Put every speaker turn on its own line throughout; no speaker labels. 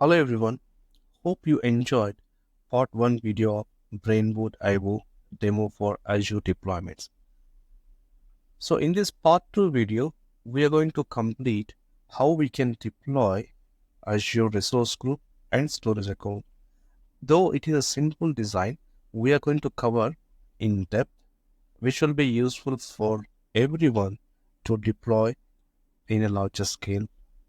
Hello everyone, hope you enjoyed part 1 video of Brainboard IO demo for Azure deployments. So in this part 2 video, we are going to complete how we can deploy Azure resource group and storage account. Though it is a simple design, we are going to cover in depth, which will be useful for everyone to deploy in a larger scale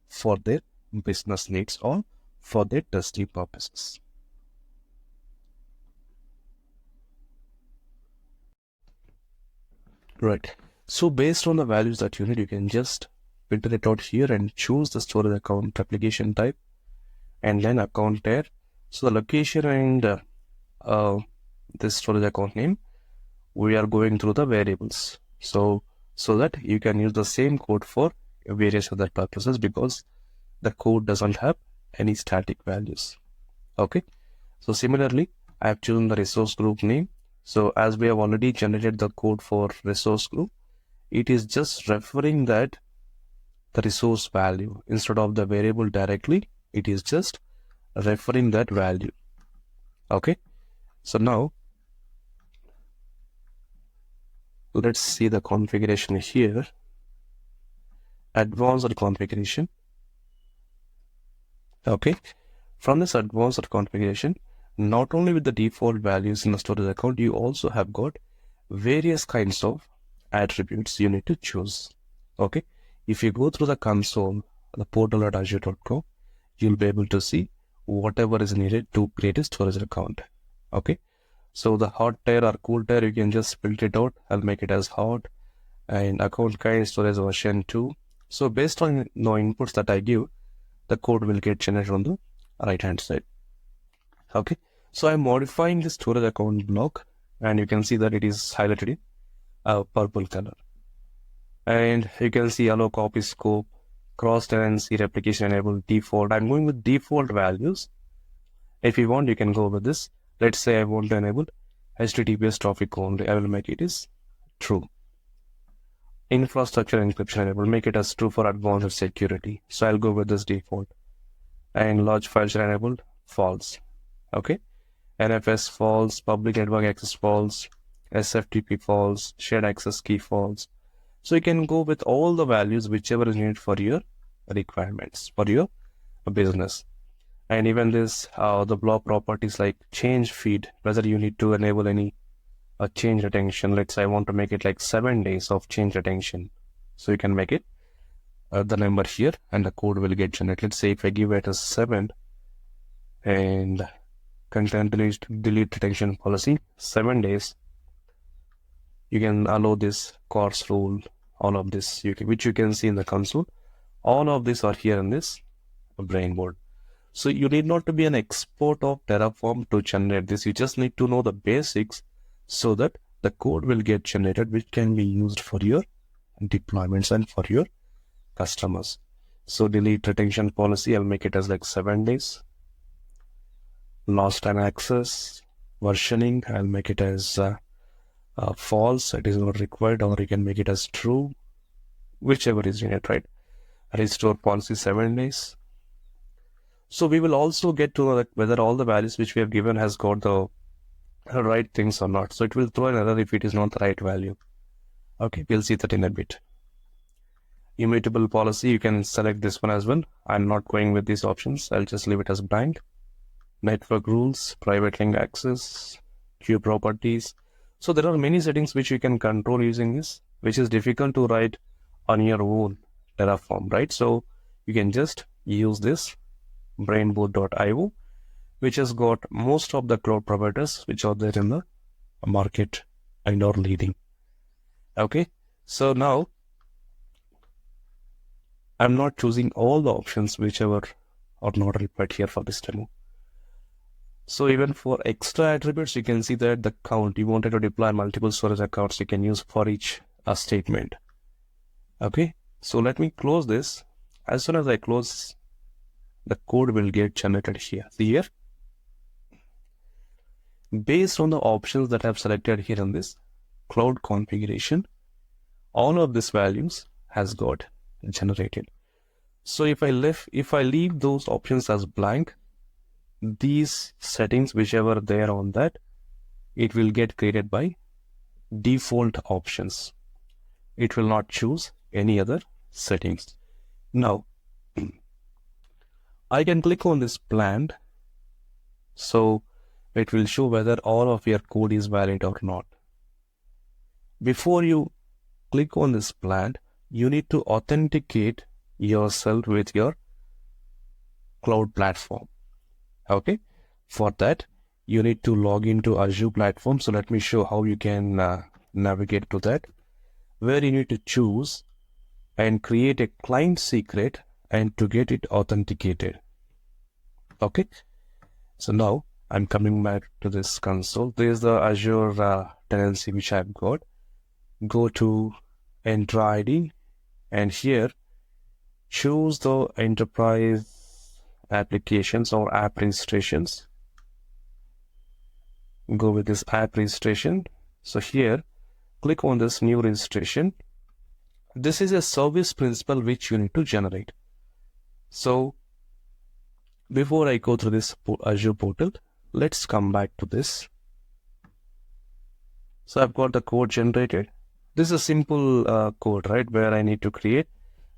for their business needs or for their testing purposes. Right. So based on the values that you need, you can just filter it out here and choose the storage account application type and then account there. So the location and this storage account name, we are going through the variables. So that you can use the same code for various other purposes because the code doesn't have any static values. Okay. So similarly, I have chosen the resource group name. So as we have already generated the code for resource group, it is just referring that the resource value instead of the variable directly. It is just referring that value. Okay. So now let's see the configuration here. Advanced configuration. Okay. From this advanced configuration, not only with the default values in the storage account, you also have got various kinds of attributes you need to choose. Okay. If you go through the console, the portal.azure.com, you'll be able to see whatever is needed to create a storage account. Okay. So the hot tier or cool tier, you can just filter it out. I'll make it as hot, and account kind storage version 2. So based on no inputs that I give, the code will get generated on the right hand side. Okay. So I'm modifying the storage account block, and you can see that it is highlighted in purple color. And you can see allow copy scope, cross tenancy, replication enable, default. I'm going with default values. If you want, you can go with this. Let's say I want to enable HTTPS traffic only. I will make it is true. Infrastructure encryption enable, make it as true for advanced security. So I'll go with this default. And large file share enabled, false. Okay. NFS false, public network access false, SFTP false, shared access key false. So you can go with all the values whichever is needed for your requirements, for your business. And even this, the block properties like change feed, whether you need to enable any change retention. Let's say I want to make it like 7 days of change retention. So you can make it the number here and the code will get generated. Let's say if I give it a 7 and content delete retention policy, 7 days, you can allow this course rule, all of this, which you can see in the console. All of these are here in this Brainboard. So you need not to be an expert of Terraform to generate this. You just need to know the basics so that the code will get generated, which can be used for your deployments and for your customers. So delete retention policy, I'll make it as like 7 days. Lost time access, versioning, I'll make it as false. It is not required, or you can make it as true, whichever is in it, right? Restore policy 7 days. So we will also get to know that whether all the values which we have given has got the right things or not. So it will throw an error if it is not the right value. Okay, we'll see that in a bit. Immutable policy, you can select this one as well. I'm not going with these options. I'll just leave it as blank. Network rules, private link access, queue properties. So there are many settings which you can control using this, which is difficult to write on your own Terraform, right? So you can just use this brainboard.io, which has got most of the cloud providers which are there in the market and are leading. Okay, so now I'm not choosing all the options whichever are not required here for this demo. So even for extra attributes, you can see that the count, you wanted to deploy multiple storage accounts, you can use for each statement. Okay, so let me close this. As soon as I close, the code will get generated here. See here, based on the options that I've selected here in this cloud configuration, all of these values has got generated. So if I leave those options as blank, these settings, whichever they are on that, it will get created by default options. It will not choose any other settings. Now, I can click on this planned, so it will show whether all of your code is valid or not. Before you click on this planned, you need to authenticate yourself with your cloud platform. Okay, for that you need to log into Azure platform. So let me show how you can navigate to that, where you need to choose and create a client secret and to get it authenticated. Okay, so now I'm coming back to this console. There's the Azure tenancy which I've got. Go to Enter ID, and here choose the enterprise applications or app registrations. Go with this app registration. So here, click on this new registration. This is a service principal which you need to generate. So before I go through this Azure portal, let's come back to this. So I've got the code generated. This is a simple code, right, where I need to create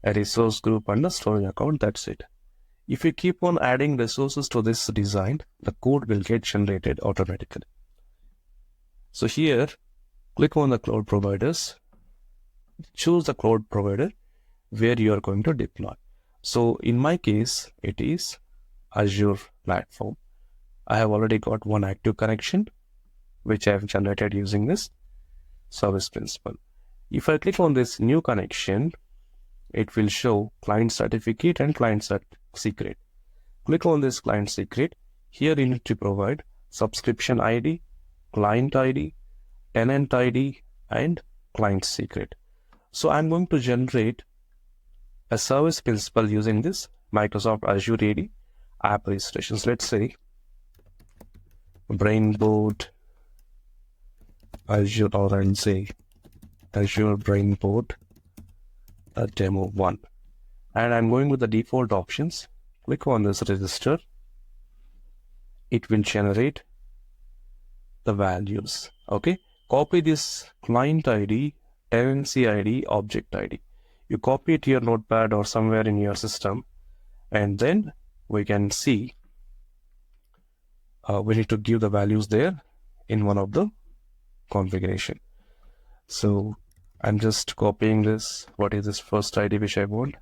a resource group and a storage account. That's it. If you keep on adding resources to this design, the code will get generated automatically. So here, click on the cloud providers, choose the cloud provider where you are going to deploy. So in my case, it is Azure platform. I have already got one active connection, which I have generated using this service principal. If I click on this new connection, it will show client certificate and client secret. Click on this client secret. Here you need to provide subscription ID, client ID, tenant ID, and client secret. So I'm going to generate a service principal using this Microsoft Azure AD app registrations. Let's say Brainboard Azure, or I'll say Azure Brainboard demo 1. And I'm going with the default options. Click on this register. It will generate the values. Okay. Copy this client ID, tenancy ID, object ID. You copy it to your notepad or somewhere in your system, and then we can see we need to give the values there in one of the configuration. So I'm just copying this. What is this first ID which I want?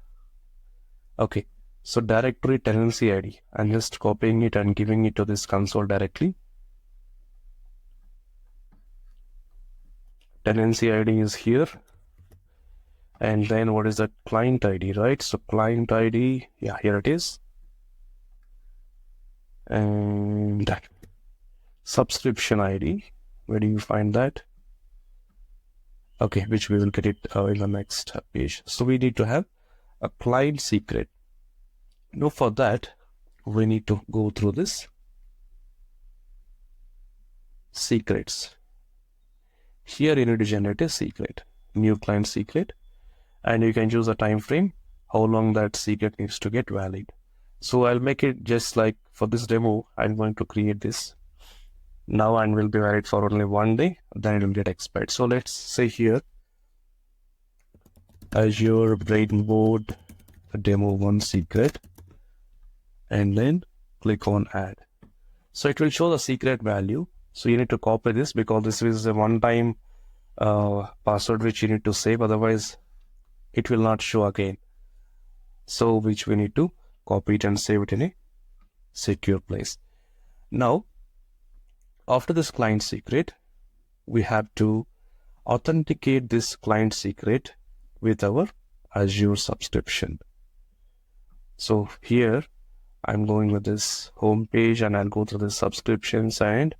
Okay, so directory tenancy ID. I'm just copying it and giving it to this console directly. Tenancy ID is here. And then what is the client ID, right? So client ID, yeah, here it is. And subscription ID, where do you find that? Okay, which we will get it in the next page. So we need to have a client secret. Now for that, we need to go through this secrets. Here you need to generate a secret, new client secret, and you can choose a time frame, how long that secret needs to get valid. So I'll make it just like for this demo, I'm going to create this now and will be valid for only 1 day, then it will get expired. So let's say here, Azure Brainboard demo 1 secret, and then click on add. So it will show the secret value. So you need to copy this because this is a one-time password which you need to save, otherwise it will not show again. So which we need to copy it and save it in a secure place. Now, after this client secret, we have to authenticate this client secret with our Azure subscription. So here I'm going with this home page and I'll go through the subscriptions, and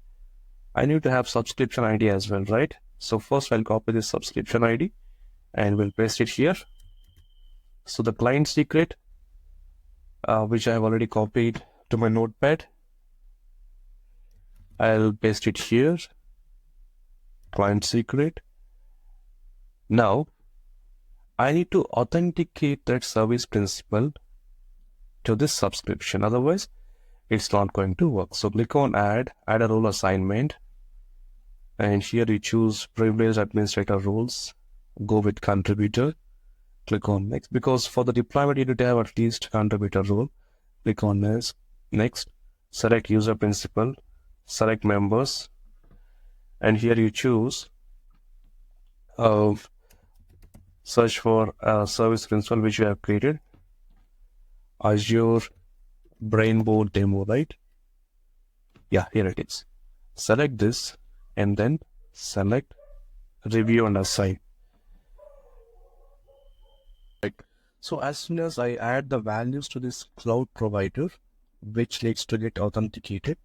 I need to have subscription ID as well, right? So first I'll copy this subscription ID and we'll paste it here. So the client secret, which I have already copied to my notepad, I'll paste it here, client secret. Now I need to authenticate that service principal to this subscription, otherwise it's not going to work. So click on add a role assignment, and here you choose privileged administrator roles, go with contributor, click on next, because for the deployment you need to have at least contributor role. Click on next, select user principal, select members, and here you choose search for service principal which you have created, Azure Brainboard demo, right? Yeah, here it is. Select this and then select review and assign. So as soon as I add the values to this cloud provider, which needs to get authenticated,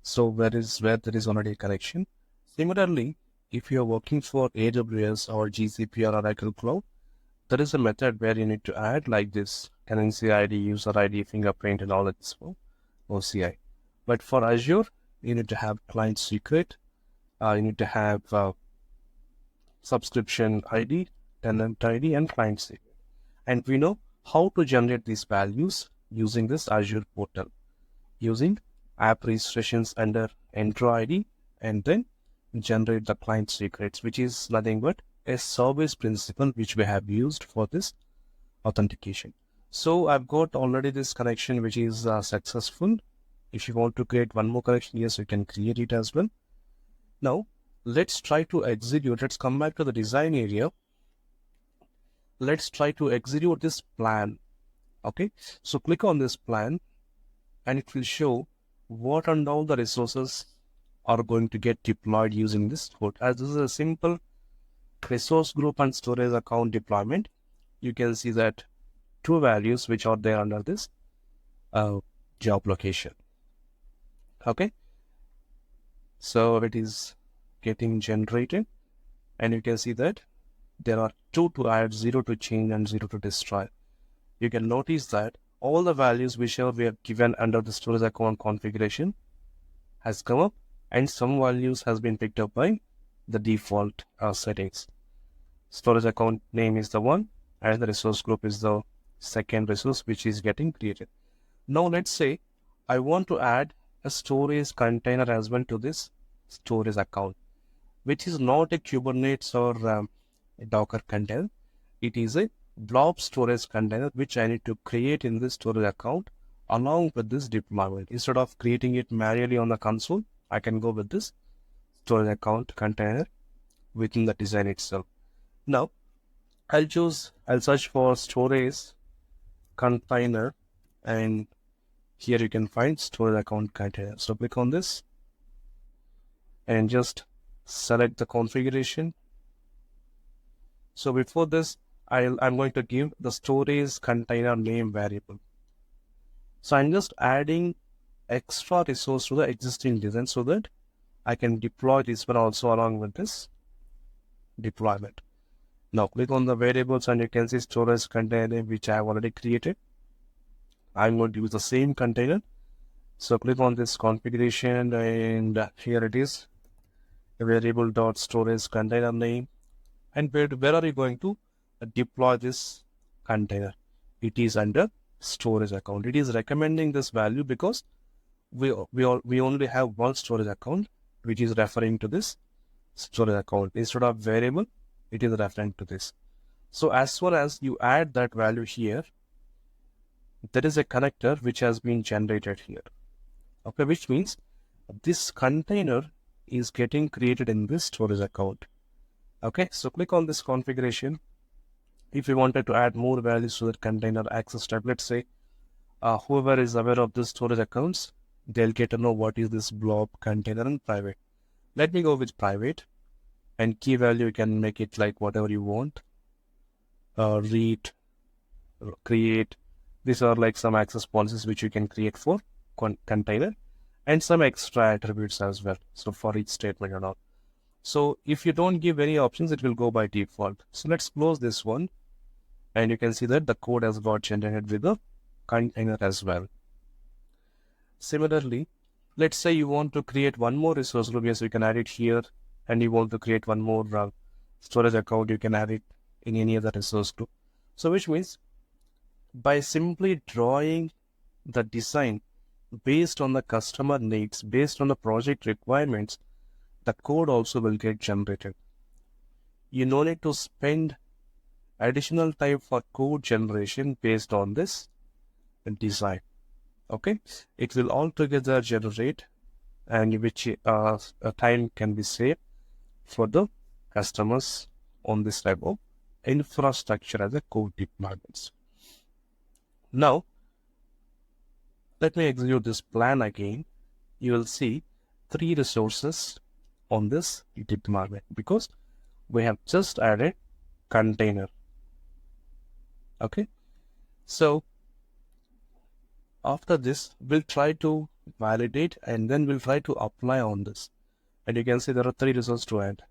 so where there is already a connection. Similarly, if you are working for AWS or GCP or Oracle Cloud, there is a method where you need to add like this tenancy ID, user ID, fingerprint, and all that for OCI. But for Azure, you need to have client secret, you need to have subscription ID, tenant ID, and client secret. And we know how to generate these values using this Azure portal, using app registrations under Intro ID, and then generate the client secrets, which is nothing but a service principle which we have used for this authentication. So I've got already this connection which is successful. If you want to create one more connection, yes, you can create it as well. Now let's try to execute. Let's come back to the design area. Let's try to execute this plan. Okay, so click on this plan and it will show what and all the resources are going to get deployed using this code. As this is a simple resource group and storage account deployment, you can see that two values which are there under this job location. Okay, so it is getting generated, and you can see that there are two to add, 0 to change, and 0 to destroy. You can notice that all the values whichever we have given under the storage account configuration has come up, and some values has been picked up by the default settings. Storage account name is the one, and the resource group is the second resource which is getting created. Now let's say I want to add a storage container as well to this storage account, which is not a Kubernetes or a Docker container. It is a blob storage container which I need to create in this storage account along with this deployment. Instead of creating it manually on the console, I can go with this storage account container within the design itself. Now I'll search for storage container, and here you can find storage account container. So click on this and just select the configuration. So before this, I'm going to give the storage container name variable. So I'm just adding extra resource to the existing design so that I can deploy this one also along with this deployment. Now click on the variables and you can see storage container which I have already created. I'm going to use the same container. So click on this configuration, and here it is, variable.storage container name. And where are you going to deploy this container? It is under storage account. It is recommending this value because we only have one storage account which is referring to this storage account. Instead of variable, it is referring to this. So as soon as you add that value here, there is a connector which has been generated here. Okay, which means this container is getting created in this storage account. Okay, so click on this configuration. If you wanted to add more values to that container access type, let's say whoever is aware of this storage accounts, they'll get to know what is this blob container and private. Let me go with private, and key value you can make it like whatever you want. Read, create. These are like some access policies which you can create for container, and some extra attributes as well. So for each statement and all. So if you don't give any options, it will go by default. So let's close this one, and you can see that the code has got generated with the container as well. Similarly, let's say you want to create one more resource group. Yes, you can add it here, and you want to create one more storage account, you can add it in any other resource group. So which means by simply drawing the design based on the customer needs, based on the project requirements, the code also will get generated. You no need to spend additional time for code generation based on this design. Okay, it will altogether generate, and which time can be saved for the customers on this type of infrastructure as a code deployments. Now, let me execute this plan again. You will see 3 resources on this deployment because we have just added container. Okay, so after this, we'll try to validate and then we'll try to apply on this. And you can see there are 3 resources to add.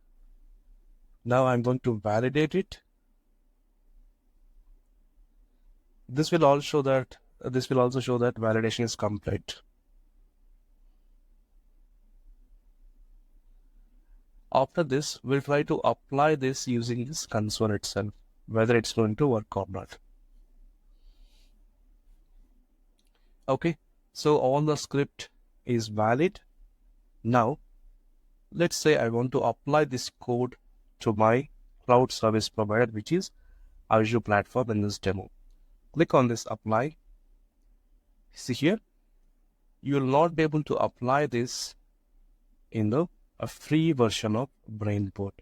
Now I'm going to validate it. This will also show that validation is complete. After this, we'll try to apply this using this console itself, whether it's going to work or not. Okay, so all the script is valid. Now, let's say I want to apply this code to my cloud service provider, which is Azure platform in this demo. Click on this apply. See here, you will not be able to apply this in a free version of Brainboard.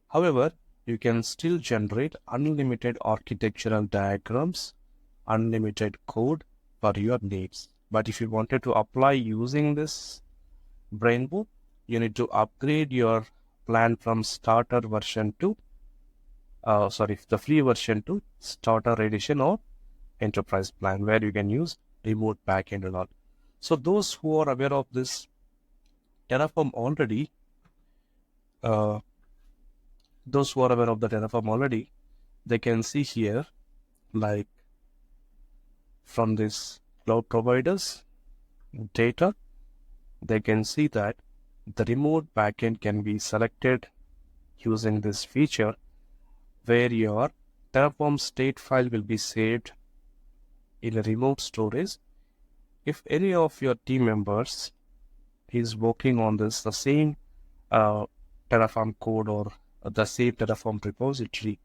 However, you can still generate unlimited architectural diagrams, unlimited code for your needs. But if you wanted to apply using this Brainboard, you need to upgrade your plan from starter version to the free version to starter edition or enterprise plan, where you can use remote backend and all. So those who are aware of this Terraform already, they can see here, like from this cloud providers data, they can see that the remote backend can be selected using this feature, where your Terraform state file will be saved in a remote storage. If any of your team members is working on this, the same Terraform code or the same Terraform repository,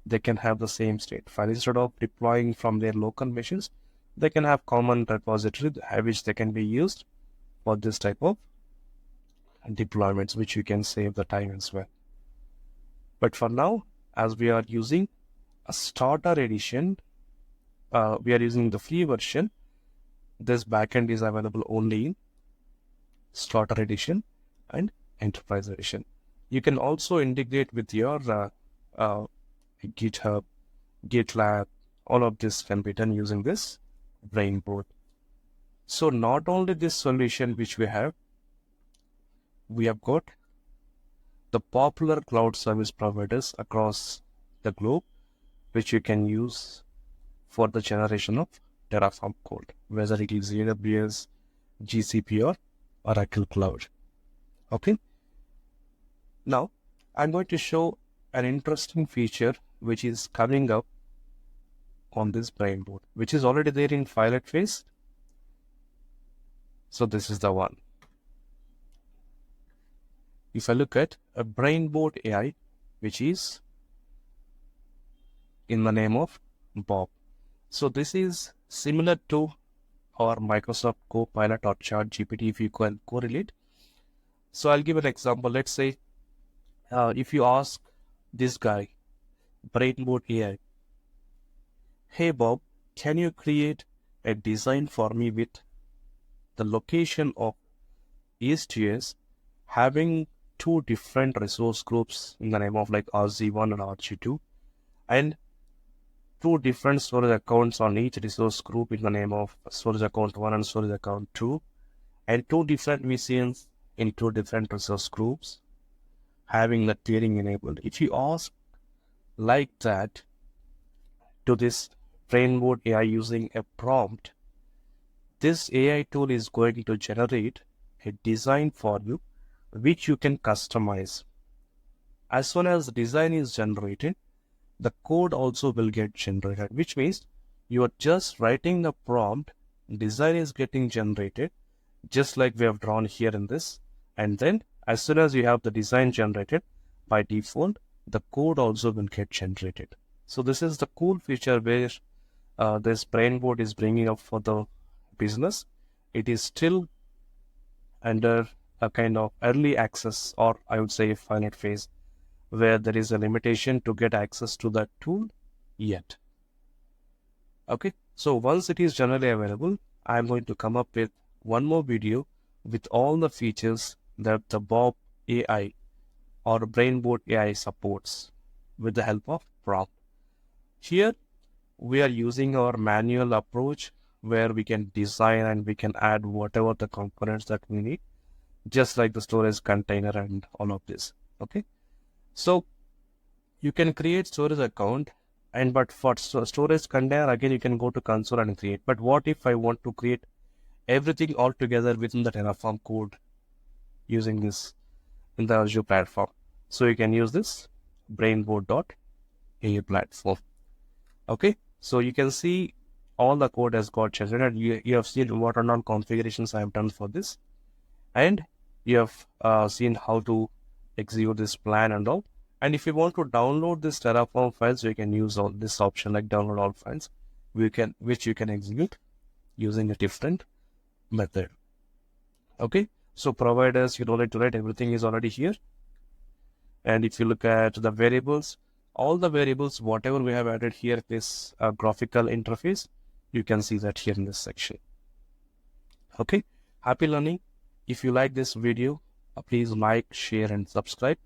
they can have the same state file. Instead of deploying from their local machines, they can have common repository which they can be used for this type of deployments, which you can save the time as well. But for now, as we are using a starter edition, we are using the free version. This backend is available only in starter edition and enterprise edition. You can also integrate with your GitHub, GitLab. All of this can be done using this Brainboard. So not only this solution which we have got the popular cloud service providers across the globe, which you can use for the generation of Terraform code, whether it is AWS, GCP or Oracle Cloud. Okay. Now, I'm going to show an interesting feature which is coming up on this Brainboard, which is already there in pilot phase. So this is the one. If I look at a Brainboard AI, which is in the name of Bob. So this is similar to our Microsoft Copilot or ChatGPT, if you can correlate. So I'll give an example. Let's say if you ask this guy, Brainboard AI, hey Bob, can you create a design for me with the location of East US having 2 different resource groups in the name of like RZ1 and RG2, and 2 different storage accounts on each resource group in the name of storage account 1 and storage account 2, and 2 different VCNs in 2 different resource groups having the tiering enabled. If you ask like that to this Brainboard AI using a prompt, this AI tool is going to generate a design for you which you can customize. As soon as the design is generated, the code also will get generated, which means you are just writing the prompt design is getting generated, just like we have drawn here in this. And then as soon as you have the design generated, by default, the code also will get generated. So this is the cool feature where this Brainboard is bringing up for the business. It is still under a kind of early access, or I would say pilot phase, where there is a limitation to get access to that tool yet. Okay, so once it is generally available, I'm going to come up with one more video with all the features that the Bob AI or Brainboard AI supports with the help of prompt. Here, we are using our manual approach where we can design and we can add whatever the components that we need, just like the storage container and all of this. Okay, so you can create storage account, and but for storage container, again you can go to console and create. But what if I want to create everything all together within the Terraform code using this in the Azure platform? So you can use this brainboard.ai platform. Okay, so you can see all the code has got generated. You have seen what are all configurations I have done for this, and you have seen how to execute this plan and all. And if you want to download this Terraform files, you can use all this option like download all files, which you can execute using a different method. Okay, so providers, you don't need to write, everything is already here. And if you look at the variables, all the variables, whatever we have added here, this graphical interface, you can see that here in this section. Okay, happy learning. If you like this video, please like, share, and subscribe.